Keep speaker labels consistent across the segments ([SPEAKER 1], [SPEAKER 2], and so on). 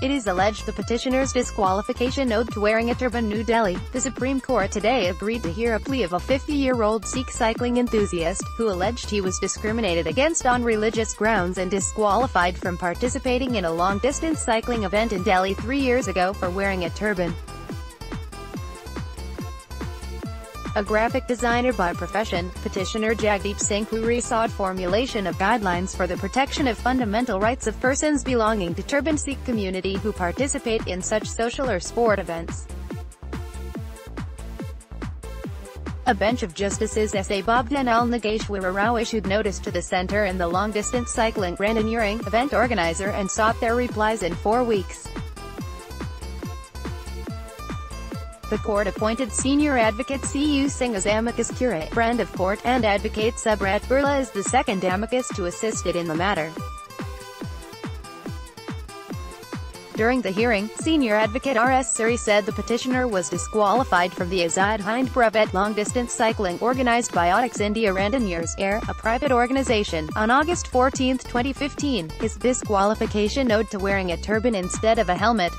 [SPEAKER 1] It is alleged the petitioner's disqualification owed to wearing a turban. New Delhi. The Supreme Court today agreed to hear a plea of a 50-year-old Sikh cycling enthusiast, who alleged he was discriminated against on religious grounds and disqualified from participating in a long-distance cycling event in Delhi 3 years ago for wearing a turban. A graphic designer by profession, petitioner Jagdeep Singh Puri sought formulation of guidelines for the protection of fundamental rights of persons belonging to turban Sikh community who participate in such social or sport events. A bench of Justices S.A. Bobde and L. Nageshwara Rao issued notice to the centre and the long-distance cycling randonneuring event organizer and sought their replies in 4 weeks. The court appointed senior advocate C.U. Singh as amicus curiae, friend of court, and advocate Subrat Burla as the second amicus to assist it in the matter. During the hearing, senior advocate R.S. Suri said the petitioner was disqualified from the Azad Hind Brevet long-distance cycling organized by Autix India Randonneurs Air, a private organization, on August 14, 2015. His disqualification owed to wearing a turban instead of a helmet.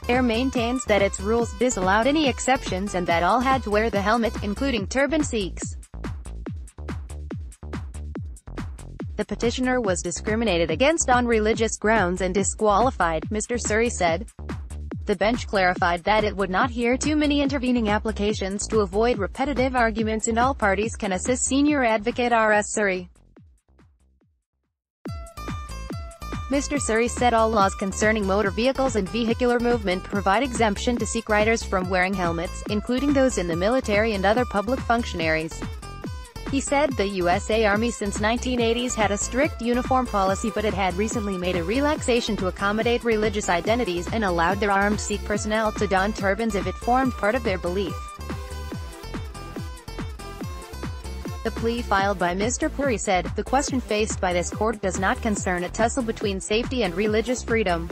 [SPEAKER 1] Air maintains that its rules disallowed any exceptions and that all had to wear the helmet, including turban Sikhs. The petitioner was discriminated against on religious grounds and disqualified, Mr. Suri said. The bench clarified that it would not hear too many intervening applications to avoid repetitive arguments and all parties can assist senior advocate R.S. Suri. Mr. Suri said all laws concerning motor vehicles and vehicular movement provide exemption to Sikh riders from wearing helmets, including those in the military and other public functionaries. He said the USA Army since 1980s had a strict uniform policy, but it had recently made a relaxation to accommodate religious identities and allowed their armed Sikh personnel to don turbans if it formed part of their belief. The plea filed by Mr. Puri said, the question faced by this court does not concern a tussle between safety and religious freedom.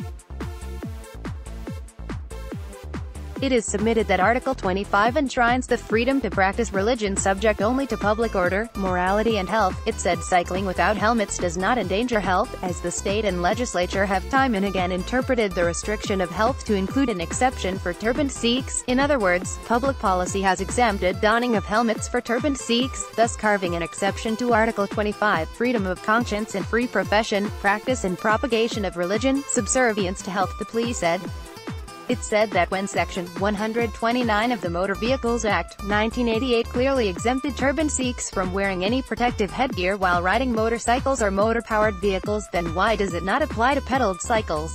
[SPEAKER 1] It is submitted that Article 25 enshrines the freedom to practice religion subject only to public order, morality and health. It said cycling without helmets does not endanger health, as the state and legislature have time and again interpreted the restriction of health to include an exception for turbaned Sikhs. In other words, public policy has exempted donning of helmets for turbaned Sikhs, thus carving an exception to Article 25, freedom of conscience and free profession, practice and propagation of religion, subservience to health, the plea said. It said that when Section 129 of the Motor Vehicles Act, 1988 clearly exempted turban Sikhs from wearing any protective headgear while riding motorcycles or motor-powered vehicles, then why does it not apply to pedaled cycles?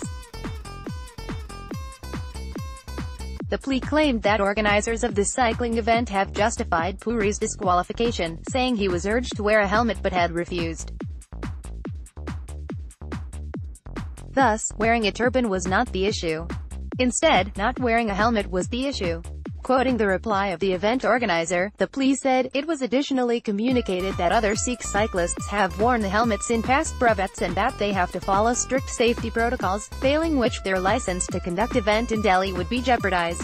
[SPEAKER 1] The plea claimed that organizers of the cycling event have justified Puri's disqualification, saying he was urged to wear a helmet but had refused. Thus, wearing a turban was not the issue. Instead, not wearing a helmet was the issue. Quoting the reply of the event organizer, the plea said, it was additionally communicated that other Sikh cyclists have worn the helmets in past brevets and that they have to follow strict safety protocols, failing which their license to conduct event in Delhi would be jeopardized.